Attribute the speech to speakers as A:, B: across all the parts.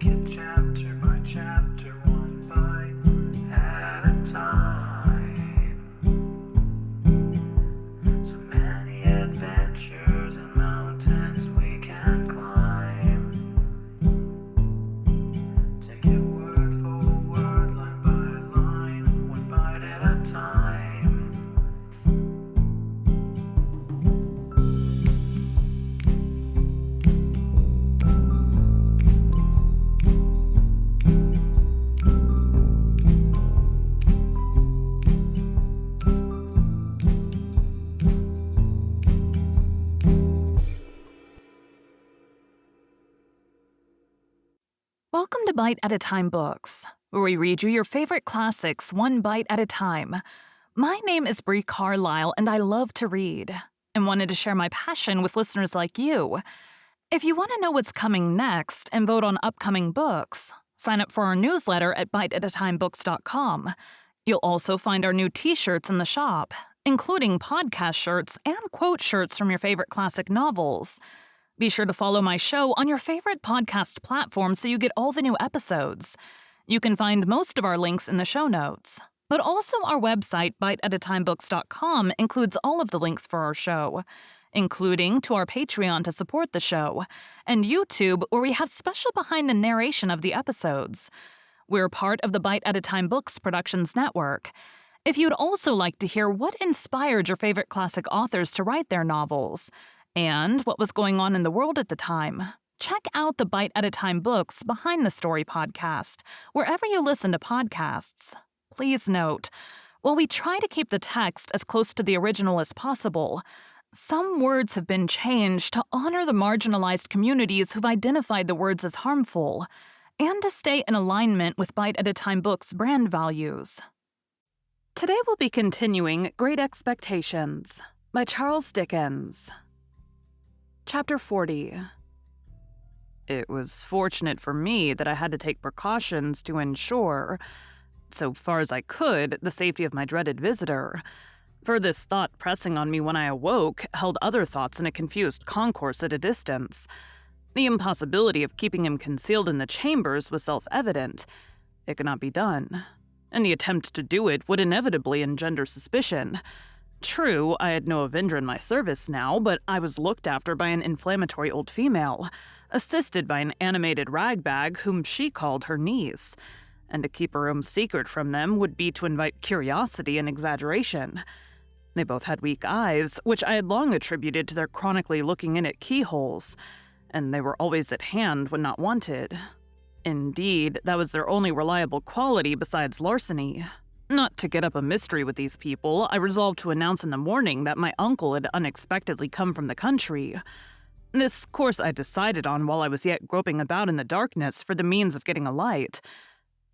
A: it chapter by chapter, one bite at a time. So many adventures and mountains we can climb. Take it word for word, line by line, one bite at a time.
B: Welcome to Bite at a Time Books, where we read you your favorite classics one bite at a time. My name is Bree Carlile, and I love to read, and wanted to share my passion with listeners like you. If you want to know what's coming next and vote on upcoming books, sign up for our newsletter at biteatatimebooks.com. You'll also find our new t-shirts in the shop, including podcast shirts and quote shirts from your favorite classic novels. Be sure to follow my show on your favorite podcast platform so you get all the new episodes. You can find most of our links in the show notes. But also our website, biteatatimebooks.com, includes all of the links for our show, including to our Patreon to support the show, and YouTube, where we have special behind the narration of the episodes. We're part of the Bite at a Time Books Productions Network. If you'd also like to hear what inspired your favorite classic authors to write their novels, and what was going on in the world at the time, check out the Bite at a Time Books Behind the Story podcast, wherever you listen to podcasts. Please note, while we try to keep the text as close to the original as possible, some words have been changed to honor the marginalized communities who've identified the words as harmful, and to stay in alignment with Bite at a Time Books' brand values. Today we'll be continuing Great Expectations by Charles Dickens. Chapter 40. It was fortunate for me that I had to take precautions to ensure, so far as I could, the safety of my dreaded visitor. For this thought pressing on me when I awoke held other thoughts in a confused concourse at a distance. The impossibility of keeping him concealed in the chambers was self-evident. It could not be done, and the attempt to do it would inevitably engender suspicion. True, I had no avenger in my service now, but I was looked after by an inflammatory old female, assisted by an animated ragbag whom she called her niece, and to keep her own secret from them would be to invite curiosity and exaggeration. They both had weak eyes, which I had long attributed to their chronically looking in at keyholes, and they were always at hand when not wanted. Indeed, that was their only reliable quality besides larceny. Not to get up a mystery with these people, I resolved to announce in the morning that my uncle had unexpectedly come from the country. This course I decided on while I was yet groping about in the darkness for the means of getting a light.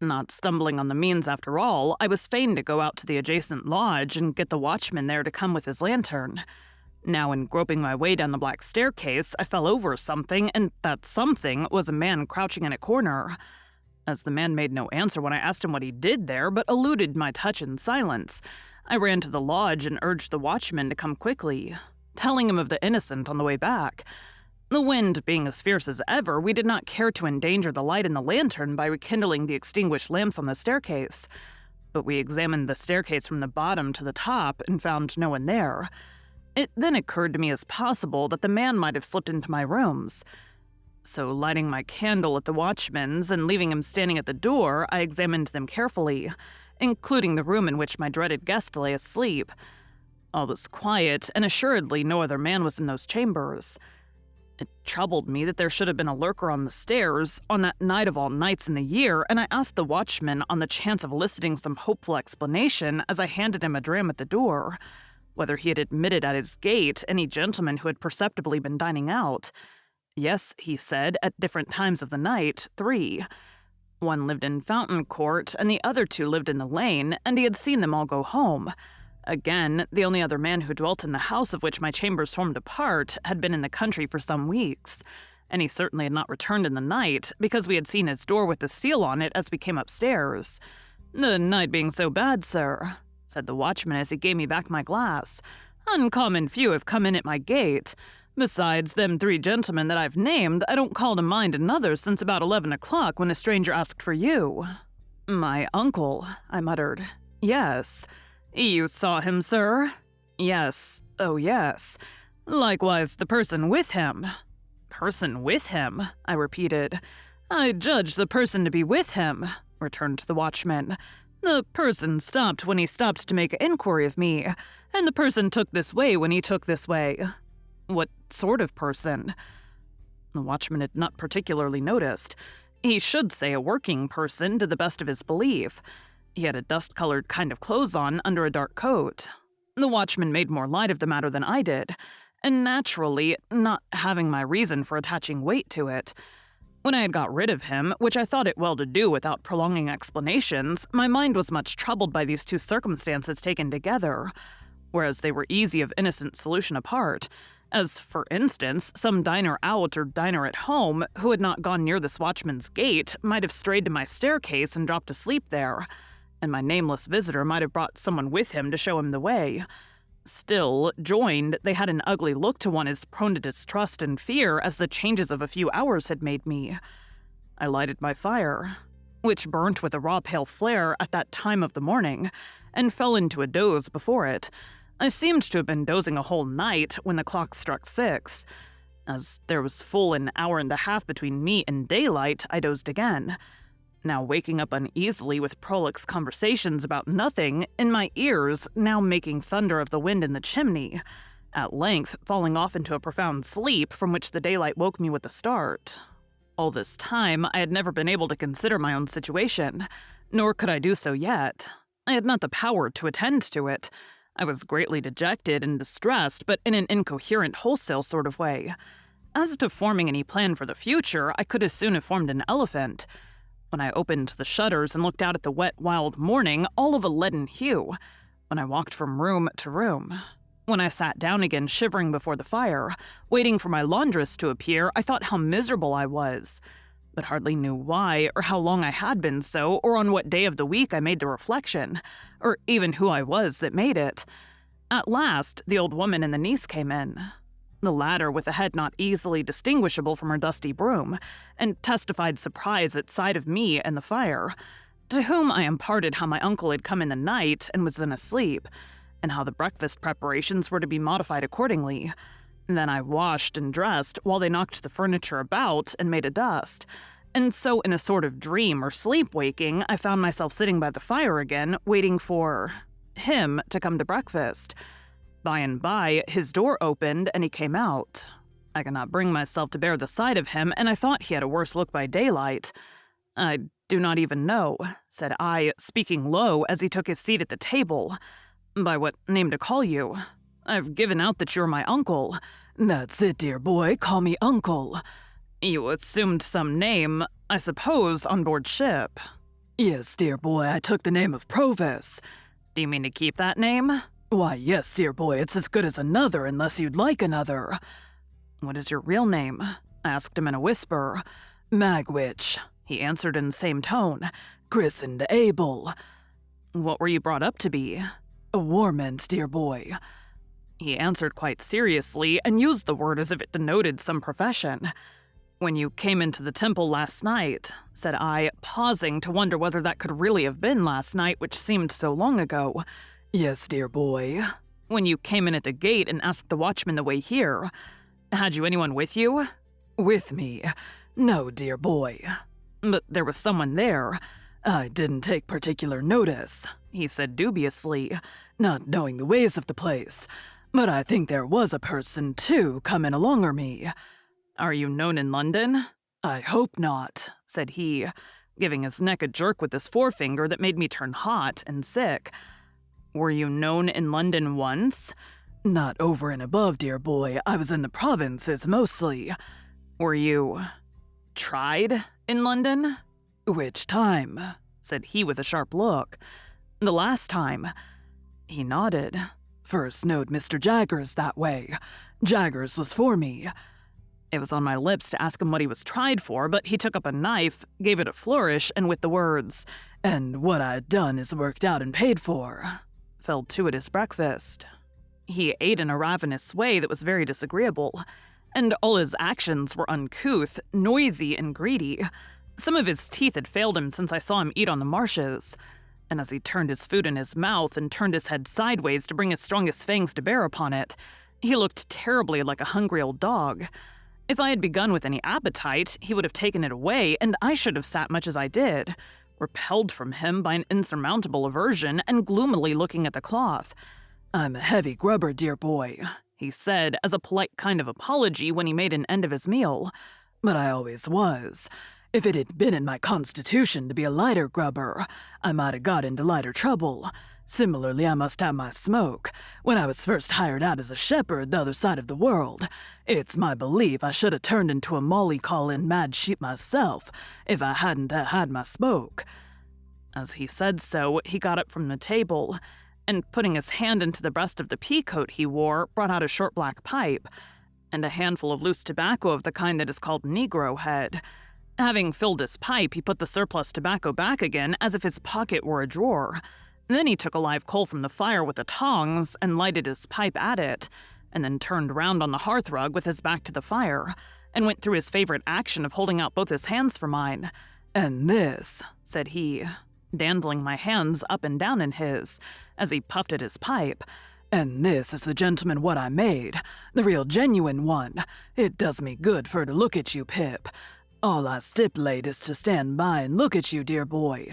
B: Not stumbling on the means after all, I was fain to go out to the adjacent lodge and get the watchman there to come with his lantern. Now, in groping my way down the black staircase, I fell over something, and that something was a man crouching in a corner. As the man made no answer when I asked him what he did there, but eluded my touch in silence, I ran to the lodge and urged the watchman to come quickly, telling him of the innocent on the way back. The wind being as fierce as ever, we did not care to endanger the light in the lantern by rekindling the extinguished lamps on the staircase. But we examined the staircase from the bottom to the top and found no one there. It then occurred to me as possible that the man might have slipped into my rooms. So, lighting my candle at the watchman's and leaving him standing at the door, I examined them carefully, including the room in which my dreaded guest lay asleep. All was quiet, and assuredly no other man was in those chambers. It troubled me that there should have been a lurker on the stairs on that night of all nights in the year, and I asked the watchman on the chance of eliciting some hopeful explanation as I handed him a dram at the door, whether he had admitted at his gate any gentleman who had perceptibly been dining out. Yes, he said, at different times of the night, 3. One lived in Fountain Court, and the other 2 lived in the lane, and he had seen them all go home. Again, the only other man who dwelt in the house of which my chambers formed a part had been in the country for some weeks, and he certainly had not returned in the night, because we had seen his door with the seal on it as we came upstairs. "The night being so bad, sir," said the watchman as he gave me back my glass, "uncommon few have come in at my gate. Besides them 3 gentlemen that I've named, I don't call to mind another since about 11 o'clock when a stranger asked for you." "My uncle," I muttered. "Yes." "You saw him, sir?" "Yes. Oh, yes. Likewise the person with him." "Person with him?" I repeated. "I judge the person to be with him," returned the watchman. "The person stopped when he stopped to make inquiry of me, and the person took this way when he took this way." "What sort of person?" The watchman had not particularly noticed. He should say a working person, to the best of his belief. He had a dust-colored kind of clothes on under a dark coat. The watchman made more light of the matter than I did, and naturally, not having my reason for attaching weight to it. When I had got rid of him, which I thought it well to do without prolonging explanations, my mind was much troubled by these 2 circumstances taken together, whereas they were easy of innocent solution apart, as, for instance, some diner out or diner at home who had not gone near this watchman's gate might have strayed to my staircase and dropped asleep there, and my nameless visitor might have brought someone with him to show him the way. Still, joined, they had an ugly look to one as prone to distrust and fear as the changes of a few hours had made me. I lighted my fire, which burnt with a raw pale flare at that time of the morning, and fell into a doze before it. I seemed to have been dozing a whole night when the clock struck 6. As there was full an hour and a half between me and daylight, I dozed again, now waking up uneasily with prolix conversations about nothing in my ears, now making thunder of the wind in the chimney, at length falling off into a profound sleep from which the daylight woke me with a start. All this time, I had never been able to consider my own situation, nor could I do so yet. I had not the power to attend to it. I was greatly dejected and distressed, but in an incoherent, wholesale sort of way. As to forming any plan for the future, I could as soon have formed an elephant. When I opened the shutters and looked out at the wet, wild morning, all of a leaden hue, when I walked from room to room, when I sat down again shivering before the fire, waiting for my laundress to appear, I thought how miserable I was, but hardly knew why, or how long I had been so, or on what day of the week I made the reflection, or even who I was that made it. At last, the old woman and the niece came in, the latter with a head not easily distinguishable from her dusty broom, and testified surprise at sight of me and the fire, to whom I imparted how my uncle had come in the night and was then asleep, and how the breakfast preparations were to be modified accordingly. Then I washed and dressed while they knocked the furniture about and made a dust, and so in a sort of dream or sleep-waking, I found myself sitting by the fire again, waiting for him to come to breakfast. By and by, his door opened, and he came out. I could not bring myself to bear the sight of him, and I thought he had a worse look by daylight. "I do not even know," said I, speaking low as he took his seat at the table, "by what name to call you. I've given out that you're my uncle." "That's it, dear boy, call me uncle." "You assumed some name, I suppose, on board ship." "Yes, dear boy, I took the name of Provis." "Do you mean to keep that name?" "Why, yes, dear boy, it's as good as another unless you'd like another." "What is your real name?" I asked him in a whisper. "Magwitch," he answered in the same tone. "Christened Abel." "What were you brought up to be?" "A warmint, dear boy." He answered quite seriously and used the word as if it denoted some profession. "When you came into the temple last night," said I, pausing to wonder whether that could really have been last night, which seemed so long ago. "Yes, dear boy." "When you came in at the gate and asked the watchman the way here, had you anyone with you?" "With me? No, dear boy." "But there was someone there." "I didn't take particular notice," he said dubiously, "not knowing the ways of the place. But I think there was a person, too, comin' alonger me." "Are you known in London?" "I hope not," said he, giving his neck a jerk with his forefinger that made me turn hot and sick. "Were you known in London once?" "Not over and above, dear boy. I was in the provinces mostly." "Were you tried in London?" "Which time?" said he with a sharp look. "The last time." He nodded. "First knowed Mr. Jaggers that way. Jaggers was for me." It was on my lips to ask him what he was tried for, but he took up a knife, gave it a flourish, and with the words, "And what I'd done is worked out and paid for," fell to at his breakfast. He ate in a ravenous way that was very disagreeable, and all his actions were uncouth, noisy, and greedy. Some of his teeth had failed him since I saw him eat on the marshes, and as he turned his food in his mouth and turned his head sideways to bring his strongest fangs to bear upon it, he looked terribly like a hungry old dog. If I had begun with any appetite, he would have taken it away, and I should have sat much as I did, repelled from him by an insurmountable aversion and gloomily looking at the cloth. "I'm a heavy grubber, dear boy," he said as a polite kind of apology when he made an end of his meal. "But I always was. If it had been in my constitution to be a lighter grubber, I might have got into lighter trouble. Similarly, I must have my smoke. When I was first hired out as a shepherd the other side of the world, it's my belief I should have turned into a molly-callin' mad sheep myself if I hadn't had my smoke." As he said so, he got up from the table, and putting his hand into the breast of the pea-coat he wore, brought out a short black pipe, and a handful of loose tobacco of the kind that is called Negro head. Having filled his pipe, he put the surplus tobacco back again as if his pocket were a drawer. Then he took a live coal from the fire with the tongs and lighted his pipe at it, and then turned round on the hearthrug with his back to the fire, and went through his favorite action of holding out both his hands for mine. "And this," said he, dandling my hands up and down in his, as he puffed at his pipe, "and this is the gentleman what I made, the real genuine one. It does me good for to look at you, Pip. All I stipulate is to stand by and look at you, dear boy."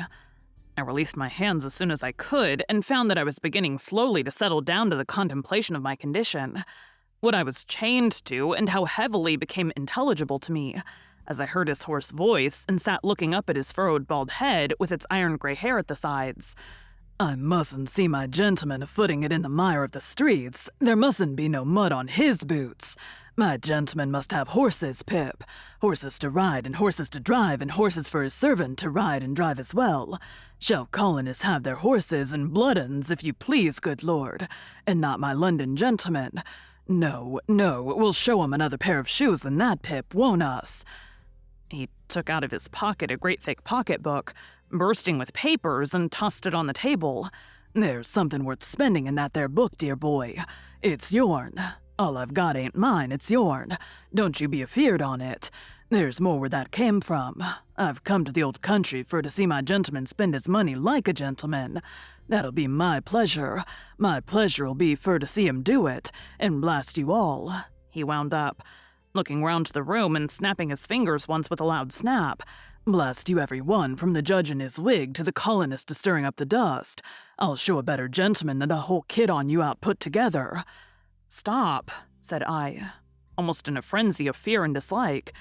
B: I released my hands as soon as I could, and found that I was beginning slowly to settle down to the contemplation of my condition. What I was chained to, and how heavily, became intelligible to me, as I heard his hoarse voice and sat looking up at his furrowed bald head with its iron gray hair at the sides. "I mustn't see my gentleman footing it in the mire of the streets. There mustn't be no mud on his boots. My gentleman must have horses, Pip. Horses to ride and horses to drive, and horses for his servant to ride and drive as well. Shall colonists have their horses and blood 'uns, if you please, good lord, and not my London gentlemen? No, we'll show 'em another pair of shoes than that, Pip, won't us?" He took out of his pocket a great thick pocketbook, bursting with papers, and tossed it on the table. "There's something worth spending in that there book, dear boy. It's yourn. All I've got ain't mine, it's yourn. Don't you be afeard on it. There's more where that came from. I've come to the old country for to see my gentleman spend his money like a gentleman. That'll be my pleasure. My pleasure'll be for to see him do it, and blast you all," he wound up, looking round the room and snapping his fingers once with a loud snap. "Blast you every one, from the judge in his wig to the colonist stirring up the dust. I'll show a better gentleman than a whole kid on you out put together." "Stop," said I, almost in a frenzy of fear and dislike.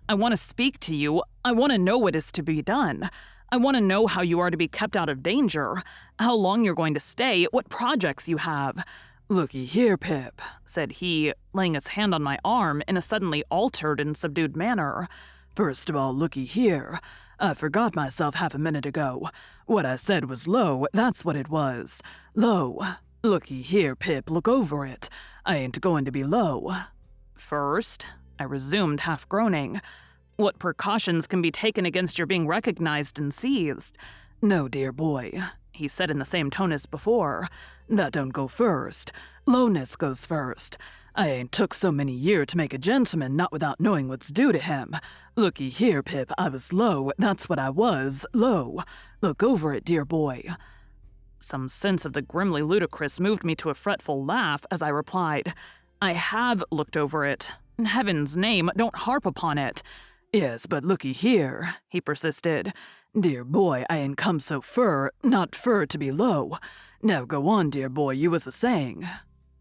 B: "I want to speak to you. I want to know what is to be done. I want to know how you are to be kept out of danger, how long you're going to stay, what projects you have." "Looky here, Pip," said he, laying his hand on my arm in a suddenly altered and subdued manner. "First of all, looky here. I forgot myself half a minute ago. What I said was low, that's what it was. Low. Looky here, Pip, look over it. I ain't going to be low." "First," I resumed, half groaning, "what precautions can be taken against your being recognized and seized?" "No, dear boy," he said in the same tone as before. "That don't go first. Lowness goes first. I ain't took so many year to make a gentleman not without knowing what's due to him. Looky here, Pip, I was low, that's what I was, low. Look over it, dear boy." Some sense of the grimly ludicrous moved me to a fretful laugh as I replied, "I have looked over it. In heaven's name, don't harp upon it." "Yes, but looky here," he persisted. "Dear boy, I ain't come so not fur to be low. Now go on, dear boy, you was a-saying."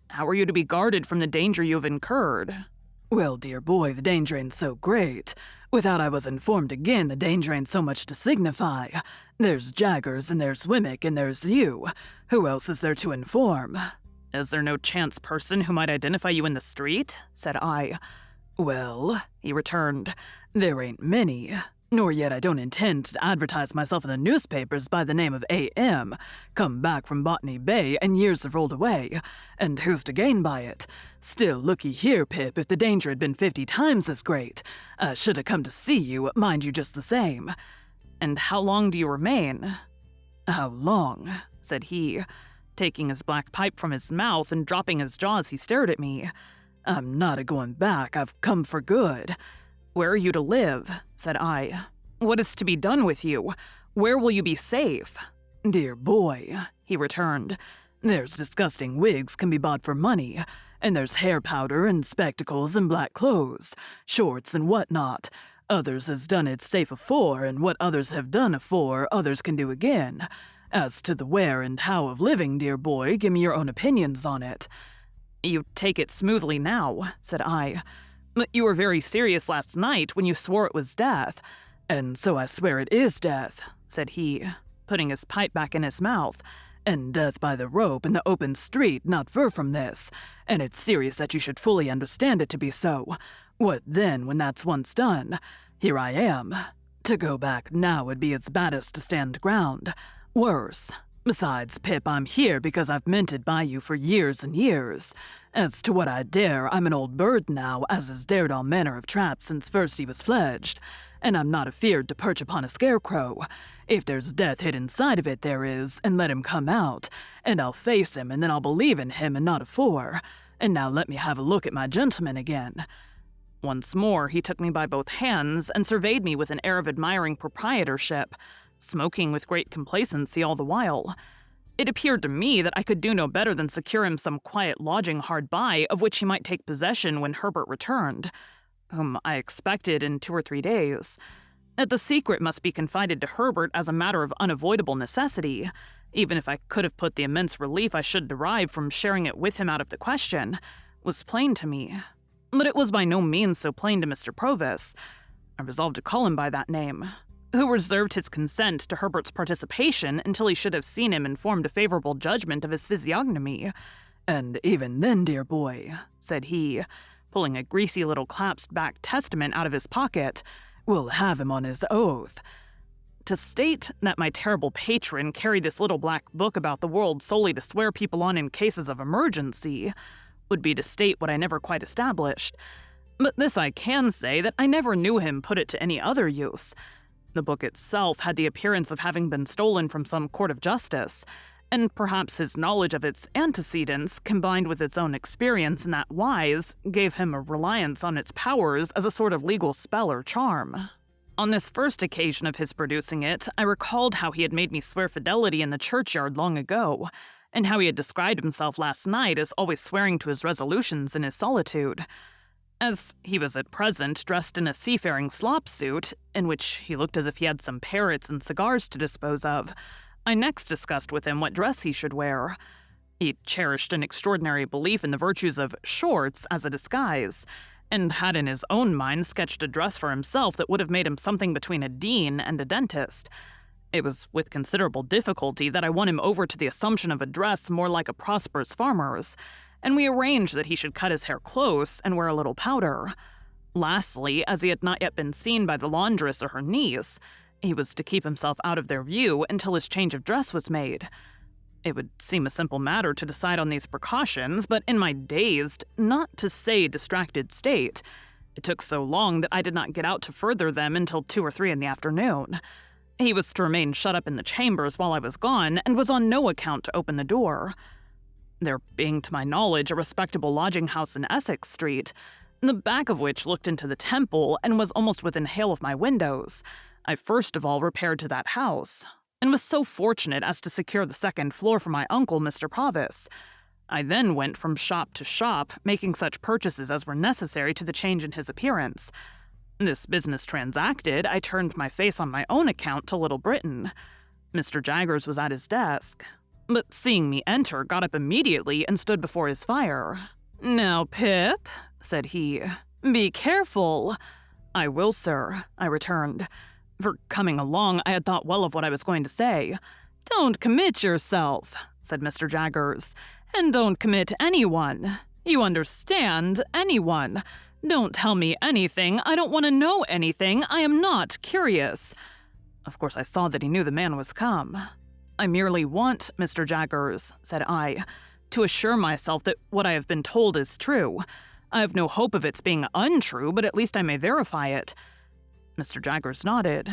B: "How are you to be guarded from the danger you have incurred?" "Well, dear boy, the danger ain't so great. Without I was informed again, the danger ain't so much to signify. There's Jaggers, and there's Wemmick, and there's you. Who else is there to inform?" "Is there no chance person who might identify you in the street?" said I. "Well," he returned, "there ain't many. Nor yet I don't intend to advertise myself in the newspapers by the name of A.M., come back from Botany Bay, and years have rolled away. And who's to gain by it? Still, looky here, Pip, if the danger had been 50 times as great, I should have come to see you, mind you just the same." "And how long do you remain?" "How long?" said he. taking his black pipe from his mouth and dropping his jaw as he stared at me. "I'm not a-going back. I've come for good." "Where are you to live?" said I. "What is to be done with you? Where will you be safe?" "Dear boy," he returned, "there's disgusting wigs can be bought for money, and there's hair powder and spectacles and black clothes, shorts and whatnot. Others has done it safe afore, and what others have done afore, others can do again. As to the where and how of living, dear boy, give me your own opinions on it." "You take it smoothly now," said I. "But you were very serious last night when you swore it was death." "And so I swear it is death," said he, putting his pipe back in his mouth. "And death by the rope in the open street not fur from this. And it's serious that you should fully understand it to be so. What then, when that's once done? Here I am. To go back now would be as bad as to stand ground. Worse. Besides, Pip, I'm here because I've minted by you for years and years. As to what I dare, I'm an old bird now, as has dared all manner of traps since first he was fledged. And I'm not afeard to perch upon a scarecrow. If there's death hid inside of it, there is, and let him come out, and I'll face him, and then I'll believe in him and not afore. And now let me have a look at my gentleman again." Once more he took me by both hands and surveyed me with an air of admiring proprietorship, smoking with great complacency all the while. It appeared to me that I could do no better than secure him some quiet lodging hard by, of which he might take possession when Herbert returned, whom I expected in 2 or 3 days. That the secret must be confided to Herbert as a matter of unavoidable necessity, even if I could have put the immense relief I should derive from sharing it with him out of the question, was plain to me. But it was by no means so plain to Mr. Provis. I resolved to call him by that name, who reserved his consent to Herbert's participation until he should have seen him and formed a favorable judgment of his physiognomy. "And even then, dear boy," said he, pulling a greasy little clasped-back testament out of his pocket, "we'll have him on his oath." To state that my terrible patron carried this little black book about the world solely to swear people on in cases of emergency would be to state what I never quite established. But this I can say, that I never knew him put it to any other use. The book itself had the appearance of having been stolen from some court of justice, and perhaps his knowledge of its antecedents, combined with its own experience in that wise, gave him a reliance on its powers as a sort of legal spell or charm. On this first occasion of his producing it, I recalled how he had made me swear fidelity in the churchyard long ago, and how he had described himself last night as always swearing to his resolutions in his solitude. As he was at present dressed in a seafaring slop suit, in which he looked as if he had some parrots and cigars to dispose of, I next discussed with him what dress he should wear. He cherished an extraordinary belief in the virtues of shorts as a disguise, and had in his own mind sketched a dress for himself that would have made him something between a dean and a dentist. It was with considerable difficulty that I won him over to the assumption of a dress more like a prosperous farmer's, and we arranged that he should cut his hair close and wear a little powder. Lastly, as he had not yet been seen by the laundress or her niece, he was to keep himself out of their view until his change of dress was made. It would seem a simple matter to decide on these precautions, but in my dazed, not to say distracted state, it took so long that I did not get out to further them until 2 or 3 in the afternoon. He was to remain shut up in the chambers while I was gone, and was on no account to open the door. There being, to my knowledge, a respectable lodging-house in Essex Street, the back of which looked into the Temple and was almost within hail of my windows, I first of all repaired to that house, and was so fortunate as to secure the 2nd floor for my uncle, Mr. Provis. I then went from shop to shop, making such purchases as were necessary to the change in his appearance. This business transacted, I turned my face on my own account to Little Britain. Mr. Jaggers was at his desk, but seeing me enter, got up immediately and stood before his fire. "Now, Pip," said he, "be careful." "I will, sir," I returned. For coming along, I had thought well of what I was going to say. "Don't commit yourself," said Mr. Jaggers, "and don't commit anyone. You understand, anyone. Don't tell me anything. I don't want to know anything. I am not curious." Of course, I saw that he knew the man was come. "I merely want, Mr. Jaggers," said I, "to assure myself that what I have been told is true. I have no hope of its being untrue, but at least I may verify it." Mr. Jaggers nodded.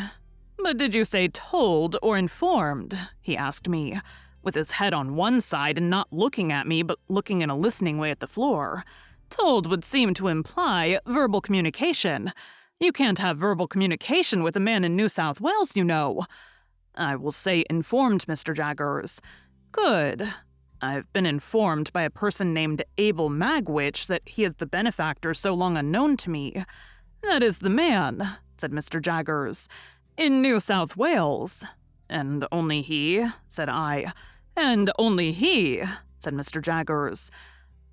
B: "But did you say told or informed?" he asked me, with his head on one side and not looking at me but looking in a listening way at the floor. Told would seem to imply verbal communication. You can't have verbal communication with a man in New South Wales, you know. I will say informed, Mr. Jaggers. Good. I've been informed by a person named Abel Magwitch that he is the benefactor so long unknown to me. That is the man, said Mr. Jaggers, in New South Wales. And only he, said I. And only he, said Mr. Jaggers.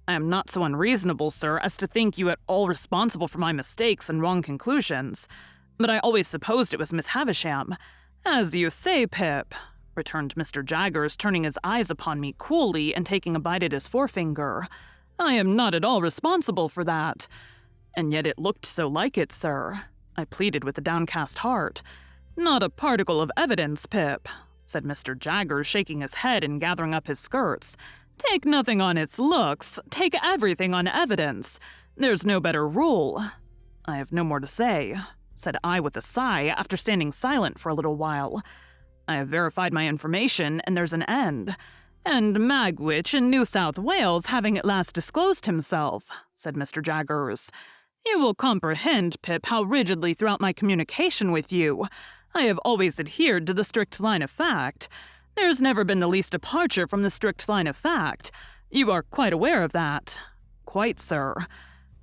B: I am not so unreasonable, sir, as to think you at all responsible for my mistakes and wrong conclusions, but I always supposed it was Miss Havisham. As you say, Pip, returned Mr. Jaggers, turning his eyes upon me coolly and taking a bite at his forefinger. I am not at all responsible for that. And yet it looked so like it, sir, I pleaded with a downcast heart. Not a particle of evidence, Pip, said Mr. Jaggers, shaking his head and gathering up his skirts. Take nothing on its looks, take everything on evidence. There's no better rule. I have no more to say, said I with a sigh after standing silent for a little while. I have verified my information, and there's an end. And Magwitch in New South Wales having at last disclosed himself, said Mr. Jaggers. You will comprehend, Pip, how rigidly throughout my communication with you I have always adhered to the strict line of fact. There's never been the least departure from the strict line of fact. You are quite aware of that. Quite, sir.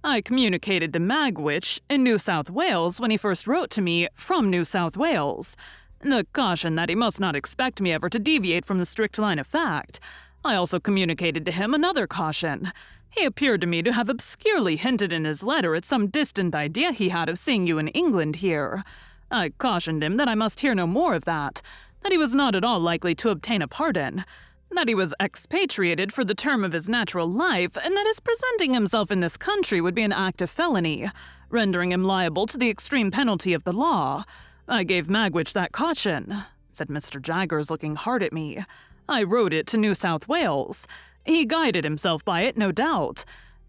B: I communicated to Magwitch in New South Wales when he first wrote to me from New South Wales. The caution that he must not expect me ever to deviate from the strict line of fact. I also communicated to him another caution. He appeared to me to have obscurely hinted in his letter at some distant idea he had of seeing you in England here. I cautioned him that I must hear no more of that he was not at all likely to obtain a pardon, that he was expatriated for the term of his natural life, and that his presenting himself in this country would be an act of felony, rendering him liable to the extreme penalty of the law. I gave Magwitch that caution, said Mr. Jaggers, looking hard at me. I wrote it to New South Wales. He guided himself by it, no doubt.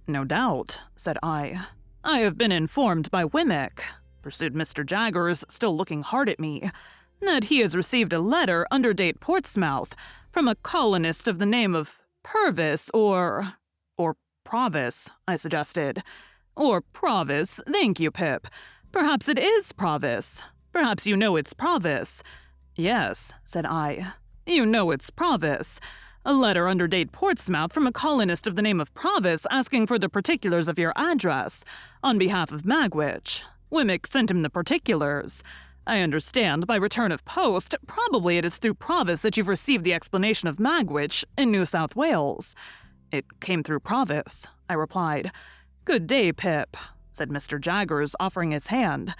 B: No doubt, said I. I have been informed by Wemmick, pursued Mr. Jaggers, still looking hard at me, that he has received a letter under date Portsmouth from a colonist of the name of Purvis or Provis, I suggested. Or Provis, thank you, Pip. Perhaps it is Provis. Perhaps you know it's Provis. Yes, said I. You know it's Provis. A letter under date Portsmouth from a colonist of the name of Provis asking for the particulars of your address, on behalf of Magwitch. Wemmick sent him the particulars. I understand by return of post, probably it is through Provis that you've received the explanation of Magwitch in New South Wales. It came through Provis, I replied. Good day, Pip, said Mr. Jaggers, offering his hand.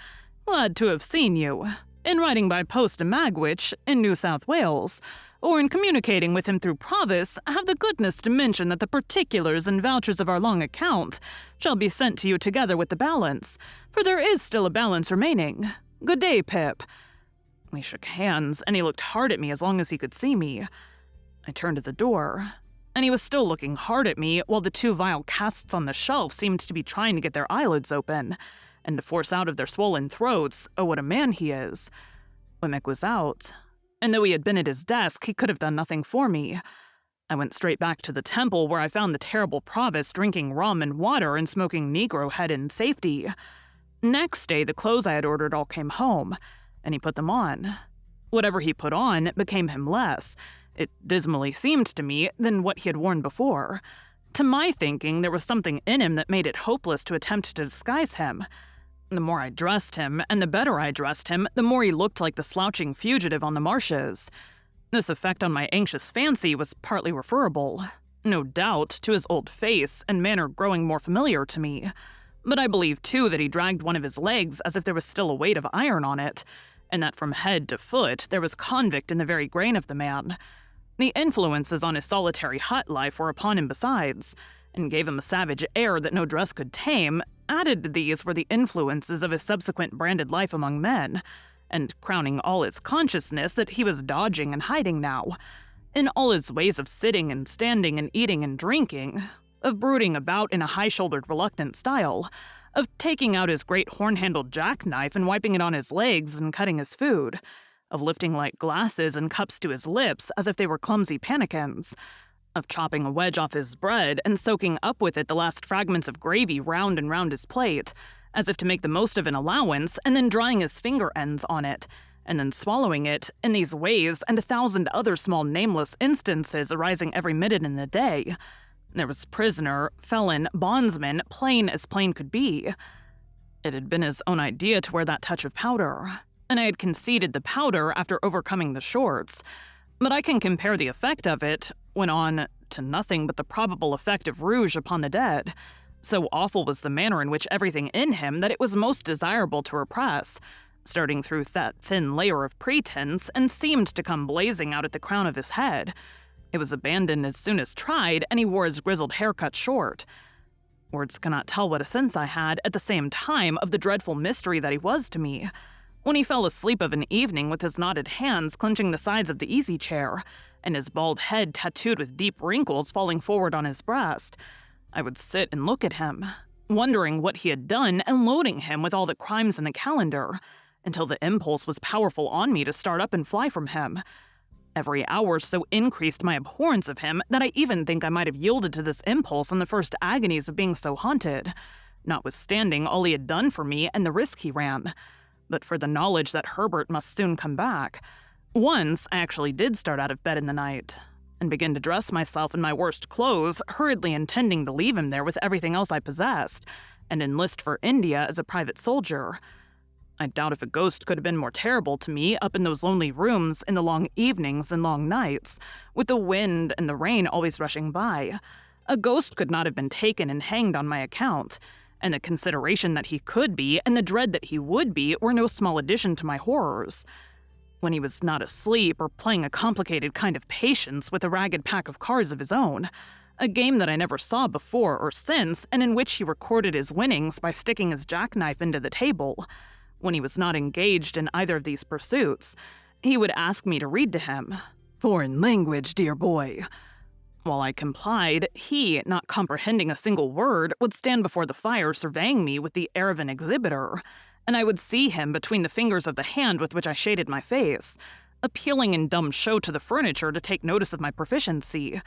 B: Glad to have seen you. In writing by post to Magwitch in New South Wales, or in communicating with him through Provis, have the goodness to mention that the particulars and vouchers of our long account shall be sent to you together with the balance, for there is still a balance remaining. Good day, Pip. We shook hands, and he looked hard at me as long as he could see me. I turned to the door, and he was still looking hard at me while the two vile casts on the shelf seemed to be trying to get their eyelids open, and to force out of their swollen throats, oh, what a man he is. Wemmick was out, and though he had been at his desk, he could have done nothing for me. I went straight back to the temple where I found the terrible Provis drinking rum and water and smoking Negro head in safety. Next day, the clothes I had ordered all came home, and he put them on. Whatever he put on became him less, it dismally seemed to me, than what he had worn before. To my thinking, there was something in him that made it hopeless to attempt to disguise him. The more I dressed him, and the better I dressed him, the more he looked like the slouching fugitive on the marshes. This effect on my anxious fancy was partly referable, no doubt, to his old face and manner growing more familiar to me. But I believe, too, that he dragged one of his legs as if there was still a weight of iron on it, and that from head to foot there was convict in the very grain of the man. The influences on his solitary hut life were upon him besides, and gave him a savage air that no dress could tame. Added to these were the influences of his subsequent branded life among men, and crowning all his consciousness that he was dodging and hiding now, in all his ways of sitting and standing and eating and drinking, of brooding about in a high-shouldered, reluctant style, of taking out his great horn-handled jackknife and wiping it on his legs and cutting his food, of lifting light glasses and cups to his lips as if they were clumsy pannikins, of chopping a wedge off his bread and soaking up with it the last fragments of gravy round and round his plate, as if to make the most of an allowance, and then drying his finger ends on it, and then swallowing it, in these ways and 1,000 other small nameless instances arising every minute in the day. There was prisoner, felon, bondsman, plain as plain could be. It had been his own idea to wear that touch of powder, and I had conceded the powder after overcoming the shorts. But I can compare the effect of it, went on, to nothing but the probable effect of rouge upon the dead. So awful was the manner in which everything in him that it was most desirable to repress, starting through that thin layer of pretense, and seemed to come blazing out at the crown of his head. It was abandoned as soon as tried, and he wore his grizzled hair cut short. Words cannot tell what a sense I had, at the same time, of the dreadful mystery that he was to me. When he fell asleep of an evening with his knotted hands clenching the sides of the easy-chair, and his bald head tattooed with deep wrinkles falling forward on his breast, I would sit and look at him, wondering what he had done and loading him with all the crimes in the calendar, until the impulse was powerful on me to start up and fly from him. Every hour so increased my abhorrence of him that I even think I might have yielded to this impulse in the first agonies of being so haunted, notwithstanding all he had done for me and the risk he ran, but for the knowledge that Herbert must soon come back. Once I actually did start out of bed in the night, and begin to dress myself in my worst clothes, hurriedly intending to leave him there with everything else I possessed, and enlist for India as a private soldier. I doubt if a ghost could have been more terrible to me up in those lonely rooms in the long evenings and long nights, with the wind and the rain always rushing by. A ghost could not have been taken and hanged on my account, and the consideration that he could be and the dread that he would be were no small addition to my horrors. When he was not asleep or playing a complicated kind of patience with a ragged pack of cards of his own, a game that I never saw before or since, and in which he recorded his winnings by sticking his jackknife into the table. When he was not engaged in either of these pursuits, he would ask me to read to him. "Foreign language, dear boy." While I complied, he, not comprehending a single word, would stand before the fire surveying me with the air of an exhibitor, and I would see him between the fingers of the hand with which I shaded my face, appealing in dumb show to the furniture to take notice of my proficiency.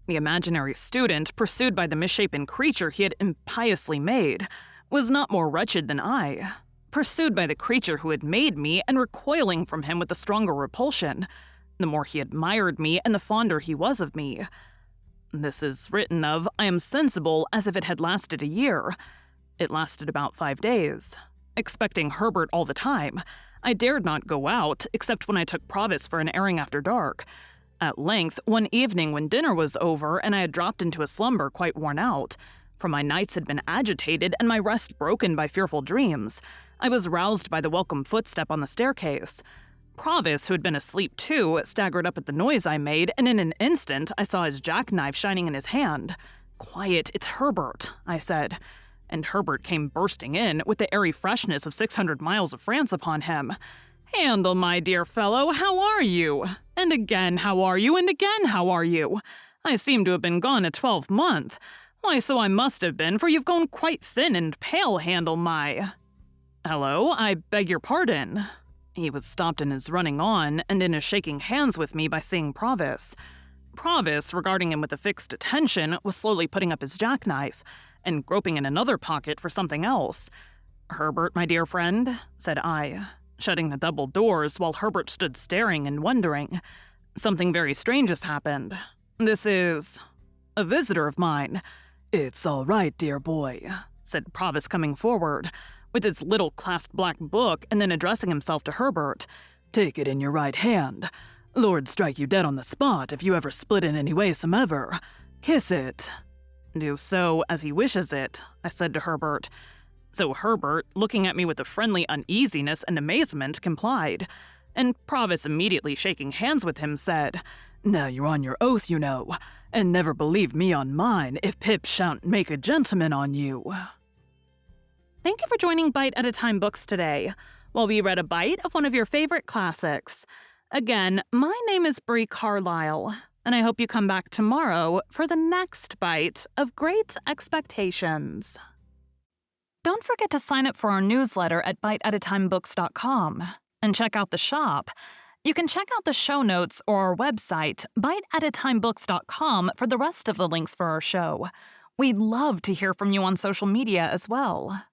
B: The imaginary student, pursued by the misshapen creature he had impiously made, was not more wretched than I, pursued by the creature who had made me and recoiling from him with a stronger repulsion, the more he admired me and the fonder he was of me. This is written of, I am sensible, as if it had lasted a year. It lasted about 5 days. Expecting Herbert all the time, I dared not go out, except when I took Provis for an airing after dark. At length, one evening when dinner was over and I had dropped into a slumber quite worn out, for my nights had been agitated and my rest broken by fearful dreams, I was roused by the welcome footstep on the staircase. Provis, who had been asleep too, staggered up at the noise I made, and in an instant I saw his jackknife shining in his hand. "Quiet, it's Herbert," I said. And Herbert came bursting in, with the airy freshness of 600 miles of France upon him. "Handel, my dear fellow, how are you? And again, how are you? And again, how are you? I seem to have been gone a 12-month. Why, so I must have been, for you've grown quite thin and pale, Handel, my—" "Hello, I beg your pardon." He was stopped in his running on, and in his shaking hands with me by seeing Provis. Provis, regarding him with a fixed attention, was slowly putting up his jackknife, and groping in another pocket for something else. "Herbert, my dear friend," said I, shutting the double doors while Herbert stood staring and wondering. "Something very strange has happened. This is a visitor of mine." "It's all right, dear boy," said Provis, coming forward, with his little clasped black book, and then addressing himself to Herbert. "Take it in your right hand. Lord strike you dead on the spot if you ever split in any way somever. Kiss it." "Do so as he wishes it," I said to Herbert. So Herbert, looking at me with a friendly uneasiness and amazement, complied, and Provis, immediately shaking hands with him, said, "Now you're on your oath, you know, and never believe me on mine if Pip shan't make a gentleman on you." Thank you for joining Bite at a Time Books today, while we read a bite of one of your favorite classics. Again, my name is Bree Carlile, and I hope you come back tomorrow for the next bite of Great Expectations. Don't forget to sign up for our newsletter at biteatatimebooks.com and check out the shop You can check out the show notes or our website, biteatatimebooks.com, for the rest of the links for our show. We'd love to hear from you on social media as well.